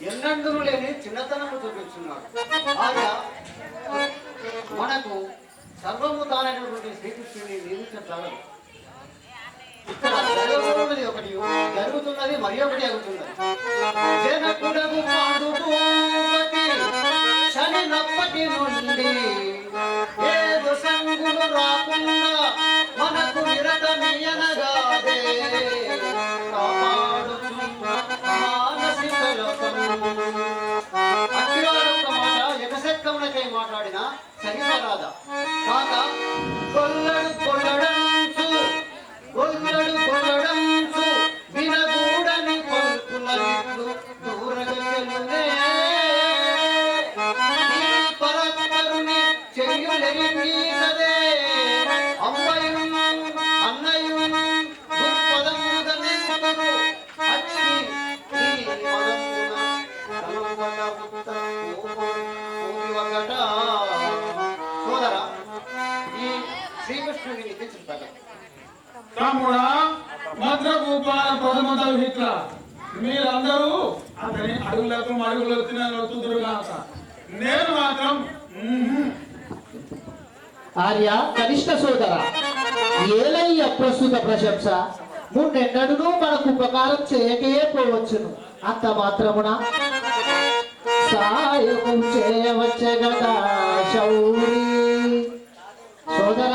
ఎన్నందును లేని చిన్నతనము చూపించున్నాడు. ఆయా మనకు సర్వము తానైనటువంటి శ్రీకృష్ణుని నియమించగలదు. ఇక్కడ జరగబోతున్నది ఒకటి, జరుగుతున్నది మరి ఒకటి అవుతున్నది. జనకుడకు శని నప్పటి నుండి ఏదో సంగులు రాకుండా మనకు నిరతమయ్యనగాదే ఎగసెక్కమునకై మాట్లాడిన సరిపరాదా కాక కొల్లడు కొల్లడంచు వినగూడని కొల్పుల దూరగలునే పరస్పరుని చెయ్యులెరిగీతదే అమ్మయును అన్నయును దుర్పదముదనింతరు అట్టి సోదర ఈ శ్రీకృష్ణుడిని తెచ్చుతాడు. తమ్ముడా మద్రభూపాల పదమదలు హిట్ల మీరందరూ అతని అడుగులకు తుదురుగాక. నేను మాత్రం ఆర్య కనిష్ట సోదర, ఏలయ్య ప్రస్తుత ప్రశంస మున్నెన్నడూ మనకు ఉపకారం చేయకే పోవచ్చును. అంత మాత్రమున సాయము చేయవచ్చే కదా శౌరి సోదర,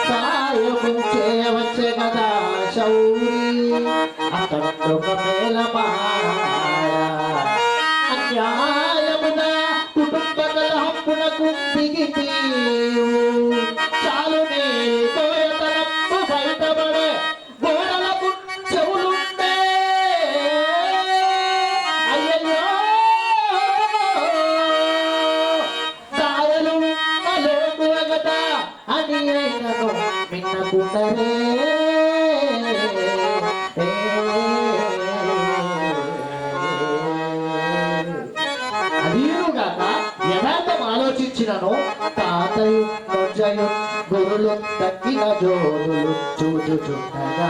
సాయము చేయవచ్చే కదా శౌరి. అతడొక మేలమా అన్యాయమున కుటుంబ కలహమునకు దిగితి చాలునే తోయతనము బయటపడే గోడలకు చెవులుండే. అయ్యయ్యో దాయలు అలోకువగట అని అయినను మిన్నకుండరే. అదీనుగాక యథార్థం ఆలోచించినను తాతయు నొజ్జయు గురులు తక్కిన జోరులు చూచుచుండగా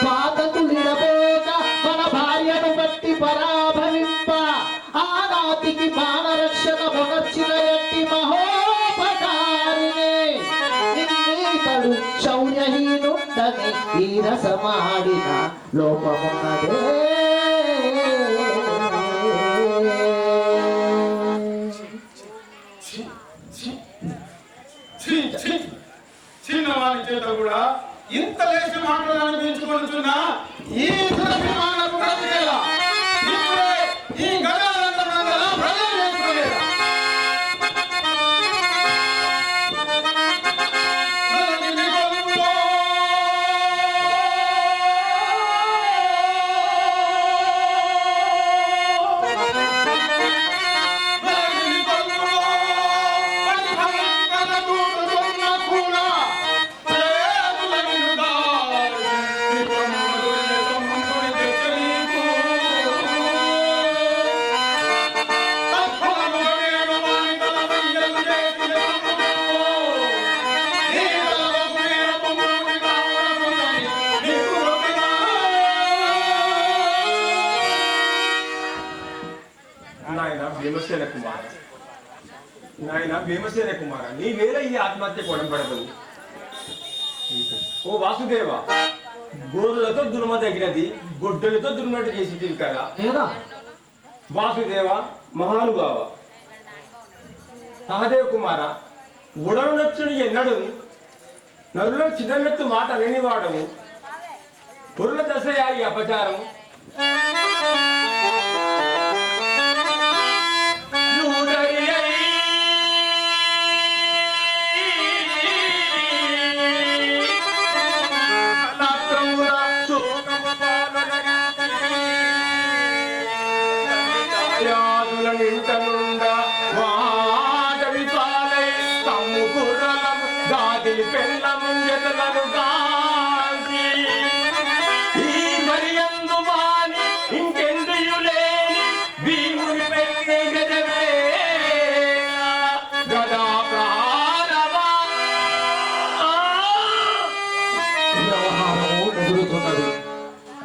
పాతకులిడబోక మన భార్యను బట్టి పరాభవింప ఆనాతికి మానరక్షణ మొనర్చిన ఎట్టి మహోపకారినే నిన్నీతడు శౌర్యహీనుండని ఈ రసమాడిన లోపమున్నదే. చిన్నవారి చేత కూడా ఇంత లేచి మాటలు అనిపించుకుంటున్నా ఈ ఈ గదాలంతా ప్రజలు నేర్చుకోలేదా? నాయన భీమసేన కుమార, నీ వేళ ఈ ఆత్మహత్య కొడంపడదు. ఓ వాసుదేవ, గోరులతో దుర్మ తగినది గొడ్డలతో దుర్మటి చేసి కదా. వాసుదేవ మహానుభావ సహదేవ కుమార, ఉడను నచ్చుని ఎన్నడు నరులో చిన్నమెత్తు మాట లేనివాడము పొరుల దశయా ఈ అపచారం. నింటనుండ వాడవి పాలై తమ్ము కుర్రలం గాదిలి పెళ్ళ ముంజతలను గాంచి ఈ మరియందు మాని ఇంకెందుయులేని భీముని పెట్టి గజవే గదా ప్రాణవా వ్యవహారము ముగురుతున్నది.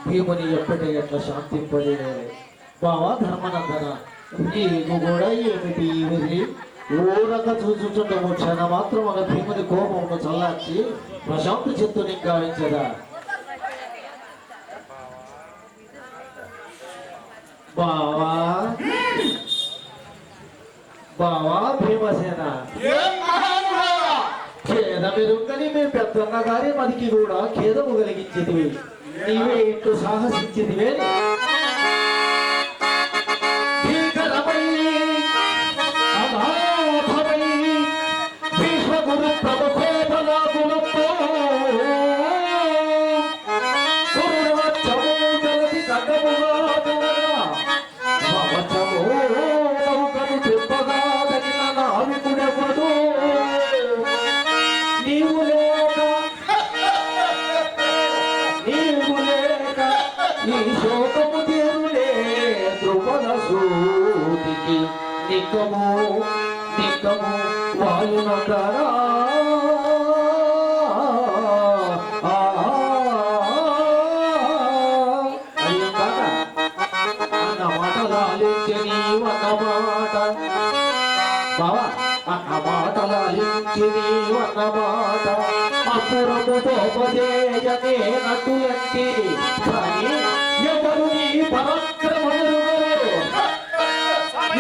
భీముని ఎప్పటి ఎట్లా శాంతింపలేదు. బావా ధర్మనందన, నీకు కూడా ఏమిటి వదిలి ఊరక చూచుచుండము క్షణ మాత్రం మన భీముని కోపమును చల్లార్చి ప్రశాంతి చిత్తుని గావించదా. బావా బావా భీమసేన, ఖేదమెరుగని మీ పెద్దన్న గారి మనకి కూడా ఖేదము కలిగించేదివి. నీవే ఇట్లు సాహసించేదివే. భీకరమై అనాథమై భీష్మగురు ప్రముఖోపలాగులతో కురురాజ్యము జలది కడముగాదుగా భవచము నౌకను తిప్పగా తగిన నావికుడెవడు నీవు లేక ఈ శోకము తీరులే ద్రుపద సూతికి నిక్కము వాయునందరా అయ్యం కాక అన్న మాటలాలించి నీవన్నమాట బావా, అన్న మాటలాలించి నీవన్నమాట అపురముతో పదేయనే నటులంటి కానీ ఎవరు నీ పరాక్రమమురుగరు,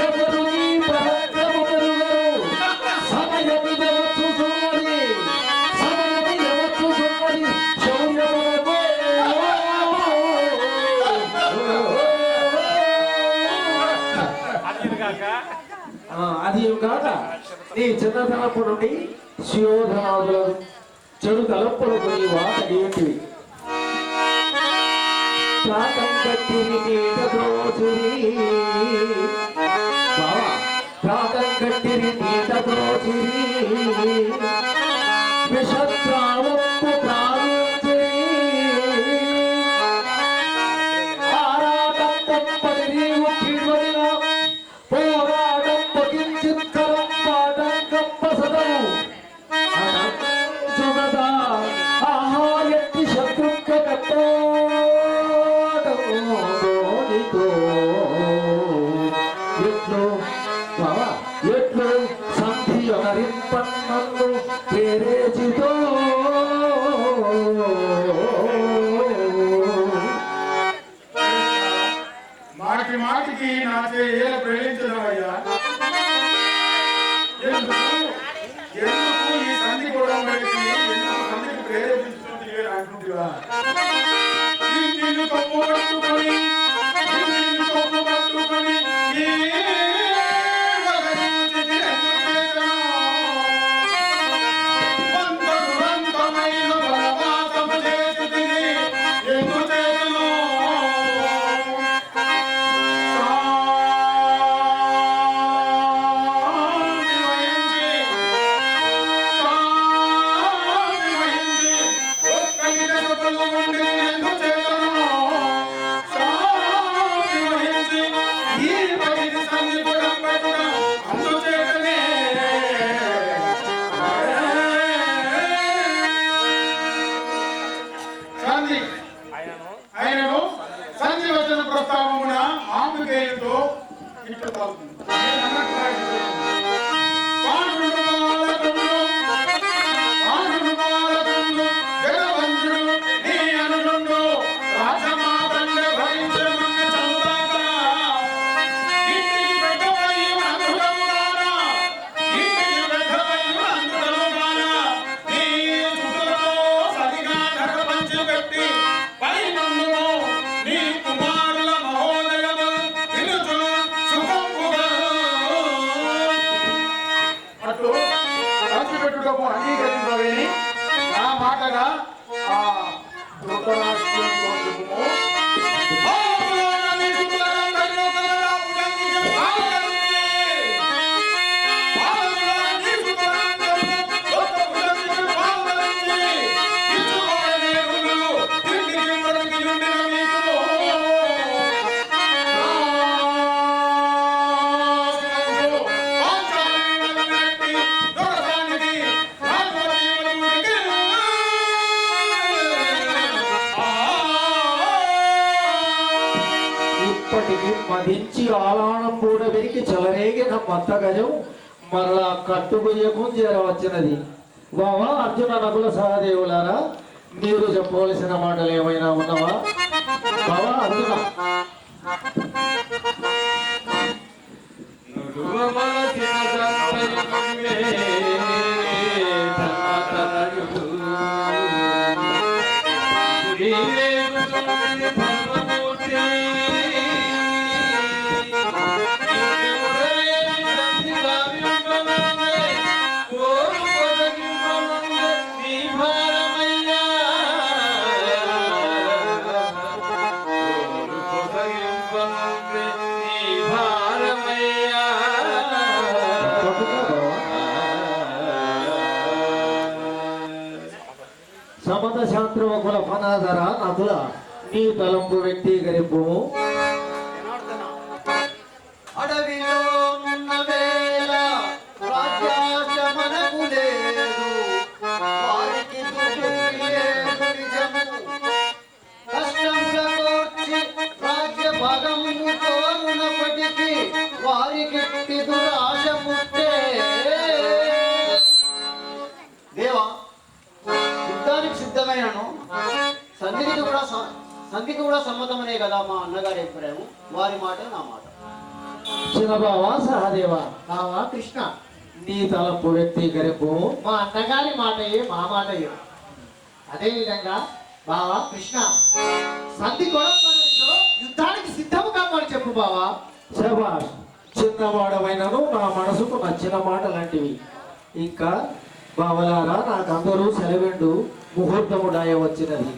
ఎవరు నీ పరాక్రమమురుగరు. సమయమిదవచ్చు సుమ్మడి, సమయమిదవచ్చు సుమ్మడి శౌర్యమునకు అది కాక నీ చిన్నతనపు నుండి శివోధనాదులను చెడు తలపులకు నీ వాటడి ఏంటివి. ప్రాతం కట్టిరి నీట ద్రోచురి బావా, ప్రాతం కట్టిరి నీట ద్రోచురి విషత్రావప్పు ప్రావించిరి ఆరాటం తప్పని నీవు కీழ்వడిన పోరాటం పగించిత్తరం పాఠం కప్పసదము జగదా ఆహా ఎట్టి శత్రుక్క కట్టోనితో ఎట్లు సంధి అనరింపన్ను పేరేచితో మాటి మాటికి నా చేయాల ప్రేమించదవయ్యా. ఎందుకు ఈ సంధి కూడా ఎందుకు సంధికి ప్రేరేపిస్తుంది అంటుంటివా? ఇంటిని కొమ్ము పట్టుకొని ఈ దురంతమైన వనవాసము చేసితిని ఎందుకు చేతును? ఆయనను సంధి వచ్చిన ప్రస్తావమున ఆంబికేయుతో ఇట్లు పలుకుతుంది. ఇప్పటికి మదించి ఆలాణం కూడా వెరికి చెలరేగిన మత్త గజం మరలా కట్టుబోయకు చేరవచ్చినది. బావా అర్జున నకుల సహదేవులారా, మీరు చెప్పవలసిన మాటలు ఏమైనా ఉన్నవా? బావా అర్జున, సమత శాస్త్రవకుల ఫనాదర నకుల, నీ తలంపు వ్యక్తీకరింపు. అడవిలో ఉన్న వేళ రాజ్యాశ మనకు లేదు, వారికి దుఃఖి లేదు నిజము. కష్టముల కోర్చి రాజ్య భాగము కోరునప్పటికీ వారికి దురాశ పుట్టే. దేవా, యుద్ధానికి సిద్ధమైనను సంధికి కూడా సమ్మతమనే కదా మా అన్నగారి అభిప్రాయం. వారి మాట నా మాట. చిన్నబావా సహదేవ, బావా కృష్ణ, నీ తలంపు వ్యక్తీకరింపు. మా అన్నగారి మాటయే మా మాటయే. అదేవిధంగా బావా కృష్ణ, సంధి గొడవతో యుద్ధానికి సిద్ధము కామని చెప్పు బావా. శభాష్, చిన్నవాడమైనను నా మనసుకు నచ్చిన మాట లాంటివి. ఇంకా బావలారా, నాకందరూ సెలవిండు, ముహూర్తముడాయ వచ్చినది.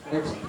నెక్స్ట్